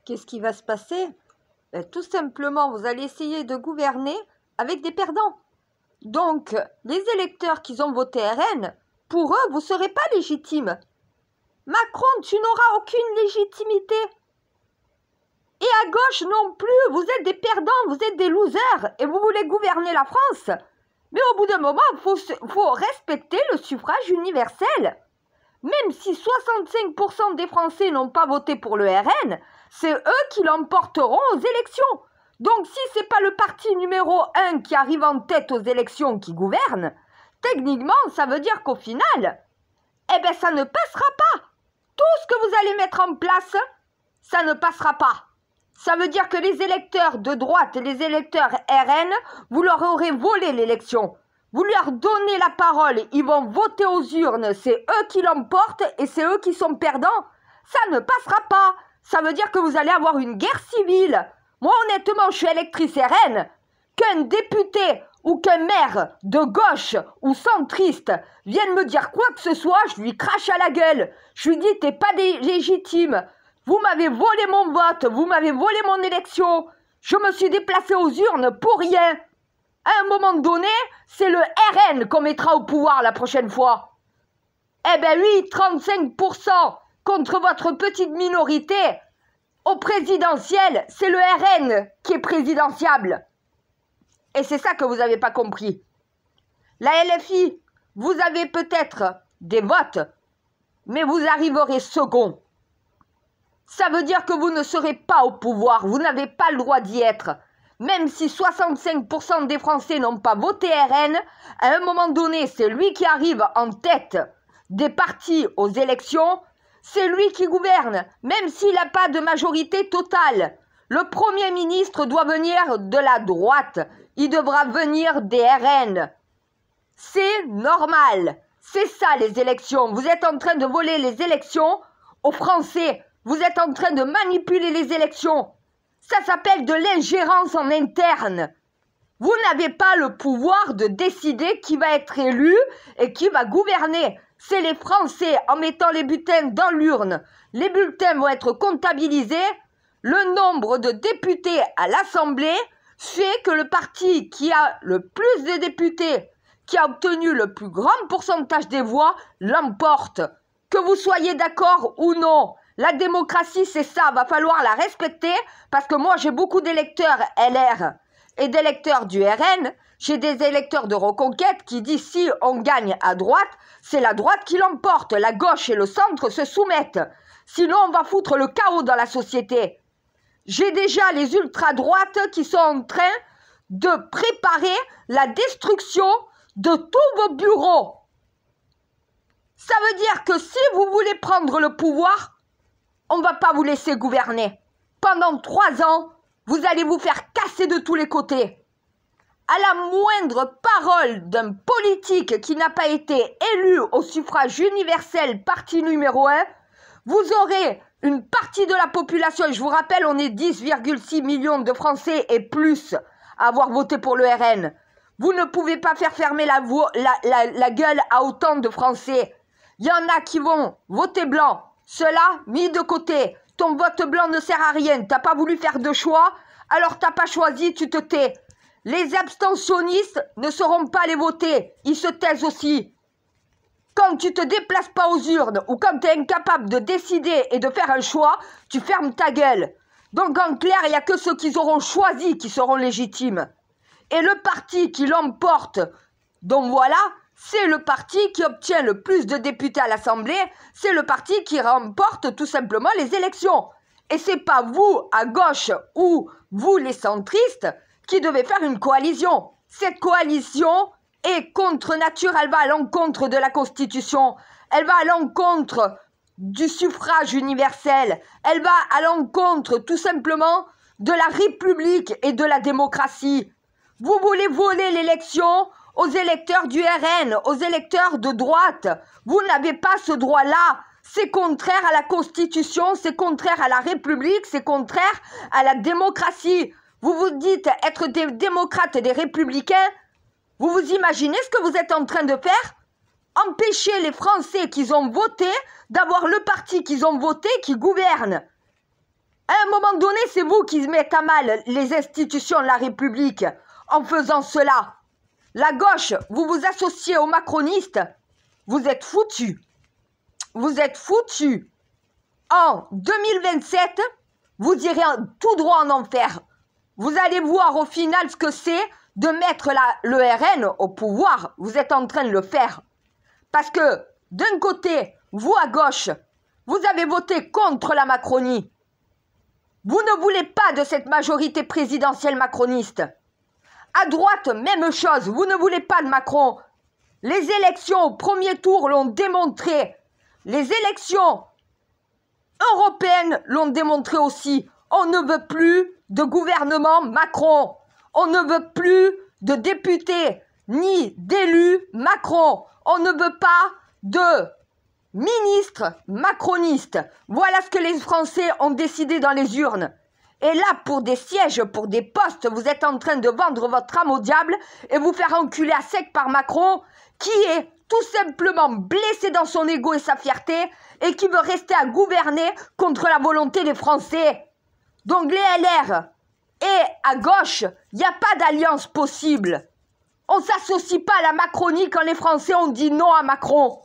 Qu'est-ce qui va se passer? Tout simplement, vous allez essayer de gouverner avec des perdants. Donc, les électeurs qui ont voté RN, pour eux, vous ne serez pas légitime. Macron, tu n'auras aucune légitimité. Et à gauche non plus, vous êtes des perdants, vous êtes des losers et vous voulez gouverner la France. Mais au bout d'un moment, il faut respecter le suffrage universel. Même si 65% des Français n'ont pas voté pour le RN, c'est eux qui l'emporteront aux élections. Donc si ce n'est pas le parti numéro 1 qui arrive en tête aux élections qui gouverne, techniquement, ça veut dire qu'au final, ça ne passera pas. Tout ce que vous allez mettre en place, ça ne passera pas. Ça veut dire que les électeurs de droite et les électeurs RN, vous leur aurez volé l'élection. Vous leur donnez la parole, ils vont voter aux urnes, c'est eux qui l'emportent et c'est eux qui sont perdants. Ça ne passera pas. Ça veut dire que vous allez avoir une guerre civile. Moi, honnêtement, je suis électrice RN. Qu'un député ou qu'un maire de gauche ou centriste vienne me dire quoi que ce soit, je lui crache à la gueule. Je lui dis, t'es pas légitime. Vous m'avez volé mon vote, vous m'avez volé mon élection. Je me suis déplacée aux urnes pour rien. À un moment donné, c'est le RN qu'on mettra au pouvoir la prochaine fois. Oui, 35% contre votre petite minorité. Au présidentiel, c'est le RN qui est présidentiable. Et c'est ça que vous n'avez pas compris. La LFI, vous avez peut-être des votes, mais vous arriverez second. Ça veut dire que vous ne serez pas au pouvoir, vous n'avez pas le droit d'y être. Même si 65% des Français n'ont pas voté RN, à un moment donné, c'est lui qui arrive en tête des partis aux élections, c'est lui qui gouverne, même s'il n'a pas de majorité totale. Le Premier ministre doit venir de la droite, il devra venir des RN. C'est normal, c'est ça les élections. Vous êtes en train de voler les élections aux Français, vous êtes en train de manipuler les élections. Ça s'appelle de l'ingérence en interne. Vous n'avez pas le pouvoir de décider qui va être élu et qui va gouverner. C'est les Français en mettant les bulletins dans l'urne. Les bulletins vont être comptabilisés. Le nombre de députés à l'Assemblée fait que le parti qui a le plus de députés, qui a obtenu le plus grand pourcentage des voix, l'emporte. Que vous soyez d'accord ou non. La démocratie, c'est ça, va falloir la respecter parce que moi, j'ai beaucoup d'électeurs LR et d'électeurs du RN. J'ai des électeurs de Reconquête qui disent si on gagne à droite, c'est la droite qui l'emporte. La gauche et le centre se soumettent. Sinon, on va foutre le chaos dans la société. J'ai déjà les ultra-droites qui sont en train de préparer la destruction de tous vos bureaux. Ça veut dire que si vous voulez prendre le pouvoir, on ne va pas vous laisser gouverner. Pendant 3 ans, vous allez vous faire casser de tous les côtés. À la moindre parole d'un politique qui n'a pas été élu au suffrage universel, parti numéro 1, vous aurez une partie de la population, et je vous rappelle, on est 10,6 millions de Français et plus à avoir voté pour le RN. Vous ne pouvez pas faire fermer la gueule à autant de Français. Il y en a qui vont voter blanc. Cela, mis de côté, ton vote blanc ne sert à rien, t'as pas voulu faire de choix, alors t'as pas choisi, tu te tais. Les abstentionnistes ne sauront pas les voter, ils se taisent aussi. Quand tu te déplaces pas aux urnes, ou quand tu es incapable de décider et de faire un choix, tu fermes ta gueule. Donc en clair, il n'y a que ceux qui auront choisi qui seront légitimes. Et le parti qui l'emporte, donc voilà, c'est le parti qui obtient le plus de députés à l'Assemblée, c'est le parti qui remporte tout simplement les élections. Et c'est pas vous, à gauche, ou vous, les centristes, qui devez faire une coalition. Cette coalition est contre nature, elle va à l'encontre de la Constitution, elle va à l'encontre du suffrage universel, elle va à l'encontre tout simplement de la République et de la démocratie. Vous voulez voler l'élection aux électeurs du RN, aux électeurs de droite. Vous n'avez pas ce droit-là. C'est contraire à la Constitution, c'est contraire à la République, c'est contraire à la démocratie. Vous vous dites être des démocrates et des républicains. Vous vous imaginez ce que vous êtes en train de faire? Empêcher les Français qui ont voté d'avoir le parti qu'ils ont voté qui gouverne. À un moment donné, c'est vous qui mettez à mal les institutions de la République en faisant cela. La gauche, vous vous associez aux macronistes, vous êtes foutus. Vous êtes foutus. En 2027, vous irez tout droit en enfer. Vous allez voir au final ce que c'est de mettre le RN au pouvoir. Vous êtes en train de le faire. Parce que, d'un côté, vous à gauche, vous avez voté contre la Macronie. Vous ne voulez pas de cette majorité présidentielle macroniste. À droite, même chose, vous ne voulez pas de Macron. Les élections au premier tour l'ont démontré. Les élections européennes l'ont démontré aussi. On ne veut plus de gouvernement Macron. On ne veut plus de députés ni d'élus Macron. On ne veut pas de ministres macronistes. Voilà ce que les Français ont décidé dans les urnes. Et là, pour des sièges, pour des postes, vous êtes en train de vendre votre âme au diable et vous faire enculer à sec par Macron, qui est tout simplement blessé dans son ego et sa fierté et qui veut rester à gouverner contre la volonté des Français. Donc les LR et à gauche, il n'y a pas d'alliance possible. On ne s'associe pas à la Macronie quand les Français ont dit non à Macron.